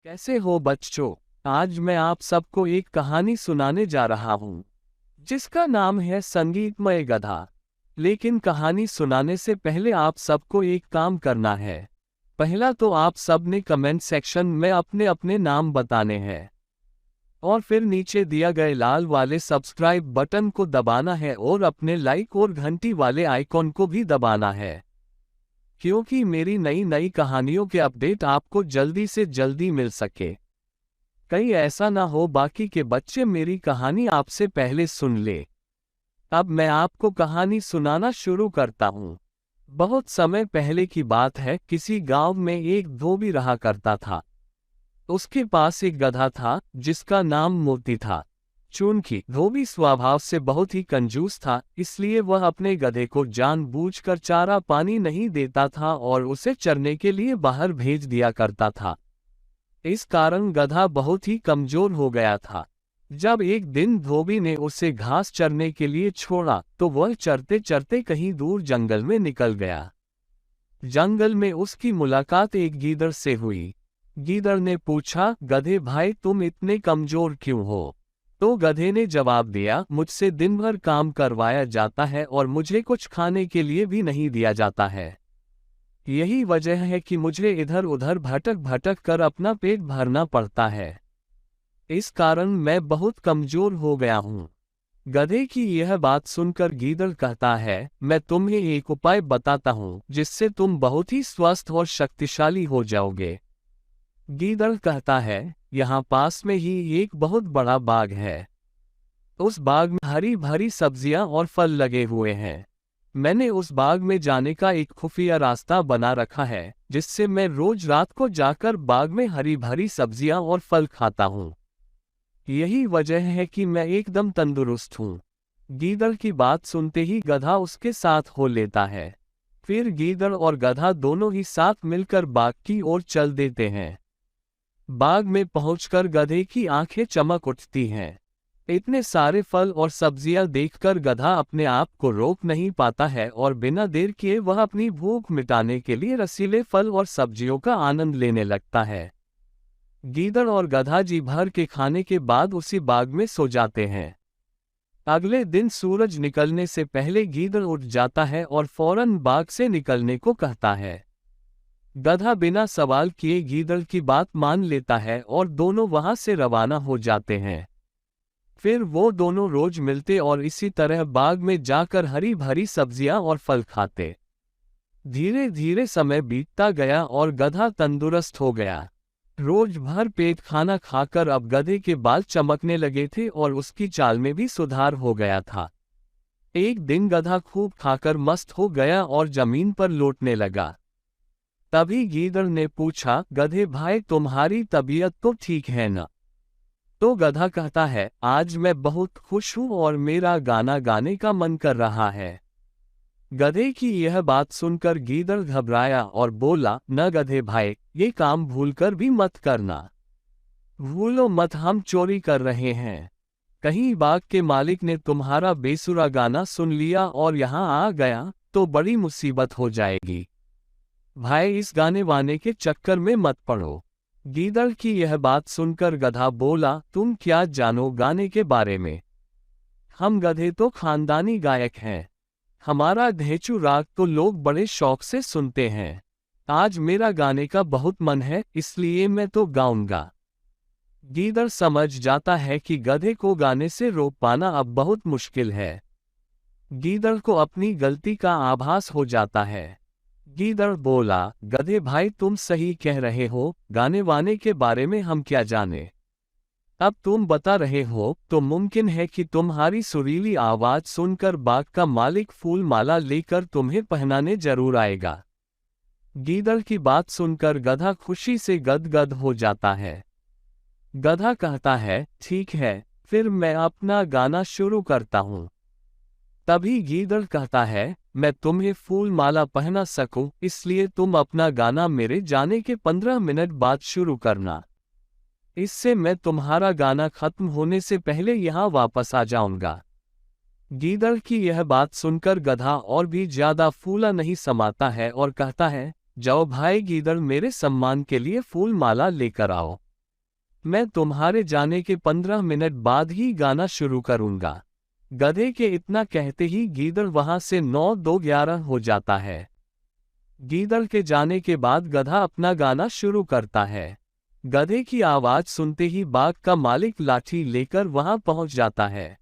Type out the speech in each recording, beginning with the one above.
कैसे हो बच्चों। आज मैं आप सबको एक कहानी सुनाने जा रहा हूँ जिसका नाम है संगीतमय गधा। लेकिन कहानी सुनाने से पहले आप सबको एक काम करना है। पहला तो आप सब ने कमेंट सेक्शन में अपने अपने नाम बताने हैं और फिर नीचे दिया गए लाल वाले सब्सक्राइब बटन को दबाना है और अपने लाइक और घंटी वाले आइकॉन को भी दबाना है, क्योंकि मेरी नई नई कहानियों के अपडेट आपको जल्दी से जल्दी मिल सके। कहीं ऐसा ना हो बाकी के बच्चे मेरी कहानी आपसे पहले सुन ले। अब मैं आपको कहानी सुनाना शुरू करता हूँ। बहुत समय पहले की बात है, किसी गांव में एक धोबी रहा करता था। उसके पास एक गधा था जिसका नाम मोती था। चूंकि धोबी स्वभाव से बहुत ही कंजूस था, इसलिए वह अपने गधे को जानबूझकर चारा पानी नहीं देता था और उसे चरने के लिए बाहर भेज दिया करता था। इस कारण गधा बहुत ही कमजोर हो गया था। जब एक दिन धोबी ने उसे घास चरने के लिए छोड़ा तो वह चरते चरते कहीं दूर जंगल में निकल गया। जंगल में उसकी मुलाकात एक गीदड़ से हुई। गीदड़ ने पूछा, गधे भाई तुम इतने कमजोर क्यों हो? तो गधे ने जवाब दिया, मुझसे दिन भर काम करवाया जाता है और मुझे कुछ खाने के लिए भी नहीं दिया जाता है। यही वजह है कि मुझे इधर उधर भटक भटक कर अपना पेट भरना पड़ता है। इस कारण मैं बहुत कमजोर हो गया हूँ। गधे की यह बात सुनकर गीदड़ कहता है, मैं तुम्हें एक उपाय बताता हूँ जिससे तुम बहुत ही स्वस्थ और शक्तिशाली हो जाओगे। गीदड़ कहता है, यहाँ पास में ही एक बहुत बड़ा बाग है। उस बाग में हरी भरी सब्जियां और फल लगे हुए हैं। मैंने उस बाग में जाने का एक खुफिया रास्ता बना रखा है, जिससे मैं रोज रात को जाकर बाग में हरी भरी सब्जियां और फल खाता हूँ। यही वजह है कि मैं एकदम तंदुरुस्त हूँ। गीदड़ की बात सुनते ही गधा उसके साथ हो लेता है। फिर गीदड़ और गधा दोनों ही साथ मिलकर बाग की ओर चल देते हैं। बाग में पहुंचकर गधे की आंखें चमक उठती हैं। इतने सारे फल और सब्जियां देखकर गधा अपने आप को रोक नहीं पाता है और बिना देर किए वह अपनी भूख मिटाने के लिए रसीले फल और सब्जियों का आनंद लेने लगता है। गीदड़ और गधा जी भर के खाने के बाद उसी बाग में सो जाते हैं। अगले दिन सूरज निकलने से पहले गीदड़ उठ जाता है और फौरन बाग से निकलने को कहता है। गधा बिना सवाल किए गीदड़ की बात मान लेता है और दोनों वहां से रवाना हो जाते हैं। फिर वो दोनों रोज मिलते और इसी तरह बाग में जाकर हरी भरी सब्जियां और फल खाते। धीरे धीरे समय बीतता गया और गधा तंदुरुस्त हो गया। रोज भर पेट खाना खाकर अब गधे के बाल चमकने लगे थे और उसकी चाल में भी सुधार हो गया था। एक दिन गधा खूब खाकर मस्त हो गया और जमीन पर लौटने लगा। तभी गीदड़ ने पूछा, गधे भाई तुम्हारी तबीयत तो ठीक है ना? तो गधा कहता है, आज मैं बहुत खुश हूँ और मेरा गाना गाने का मन कर रहा है। गधे की यह बात सुनकर गीदड़ घबराया और बोला, न गधे भाई, ये काम भूलकर भी मत करना। भूलो मत, हम चोरी कर रहे हैं। कहीं बाग के मालिक ने तुम्हारा बेसुरा गाना सुन लिया और यहाँ आ गया तो बड़ी मुसीबत हो जाएगी। भाई इस गाने वाने के चक्कर में मत पड़ो। गीदड़ की यह बात सुनकर गधा बोला, तुम क्या जानो गाने के बारे में? हम गधे तो खानदानी गायक हैं। हमारा ढेंचू राग तो लोग बड़े शौक से सुनते हैं। आज मेरा गाने का बहुत मन है, इसलिए मैं तो गाऊंगा। गीदड़ समझ जाता है कि गधे को गाने से रोक पाना अब बहुत मुश्किल है। गीदड़ को अपनी गलती का आभास हो जाता है। गीदड़ बोला, गधे भाई तुम सही कह रहे हो, गाने वाने के बारे में हम क्या जाने। अब तुम बता रहे हो तो मुमकिन है कि तुम्हारी सुरीली आवाज सुनकर बाग का मालिक फूल माला लेकर तुम्हें पहनाने जरूर आएगा। गीदड़ की बात सुनकर गधा खुशी से गदगद हो जाता है। गधा कहता है, ठीक है, फिर मैं अपना गाना शुरू करता हूँ। तभी गीदड़ कहता है, मैं तुम्हें फूल माला पहना सकूं, इसलिए तुम अपना गाना मेरे जाने के 15 मिनट बाद शुरू करना। इससे मैं तुम्हारा गाना खत्म होने से पहले यहाँ वापस आ जाऊंगा। गीदड़ की यह बात सुनकर गधा और भी ज्यादा फूला नहीं समाता है और कहता है, जाओ भाई गीदड़, मेरे सम्मान के लिए फूल माला लेकर आओ। मैं तुम्हारे जाने के 15 मिनट बाद ही गाना शुरू करूंगा। गधे के इतना कहते ही गीदड़ वहां से 9-2-11 हो जाता है। गीदड़ के जाने के बाद गधा अपना गाना शुरू करता है। गधे की आवाज सुनते ही बाघ का मालिक लाठी लेकर वहां पहुंच जाता है।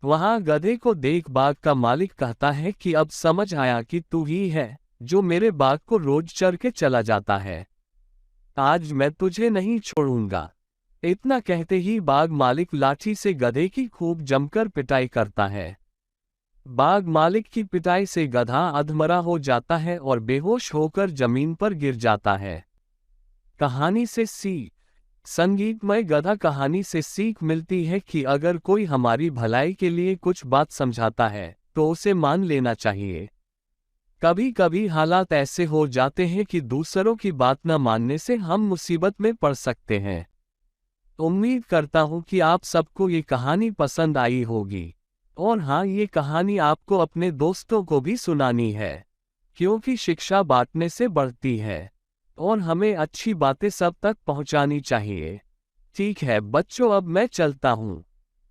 वहां गधे को देख बाघ का मालिक कहता है कि अब समझ आया कि तू ही है जो मेरे बाघ को रोज चर के चला जाता है। आज मैं तुझे नहीं छोड़ूंगा। इतना कहते ही बाघ मालिक लाठी से गधे की खूब जमकर पिटाई करता है। बाघ मालिक की पिटाई से गधा अधमरा हो जाता है और बेहोश होकर जमीन पर गिर जाता है। कहानी से सीख। संगीतमय गधा कहानी से सीख मिलती है कि अगर कोई हमारी भलाई के लिए कुछ बात समझाता है तो उसे मान लेना चाहिए। कभी कभी हालात ऐसे हो जाते हैं कि दूसरों की बात न मानने से हम मुसीबत में पड़ सकते हैं। उम्मीद करता हूं कि आप सबको ये कहानी पसंद आई होगी। और हाँ, ये कहानी आपको अपने दोस्तों को भी सुनानी है, क्योंकि शिक्षा बांटने से बढ़ती है और हमें अच्छी बातें सब तक पहुंचानी चाहिए। ठीक है बच्चों, अब मैं चलता हूं।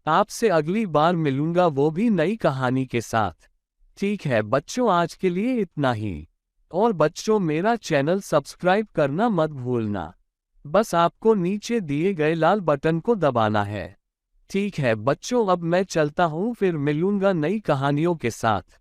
आपसे अगली बार मिलूंगा, वो भी नई कहानी के साथ। ठीक है बच्चों, आज के लिए इतना ही। और बच्चों, मेरा चैनल सब्सक्राइब करना मत भूलना। बस आपको नीचे दिए गए लाल बटन को दबाना है। ठीक है बच्चों, अब मैं चलता हूं, फिर मिलूंगा नई कहानियों के साथ।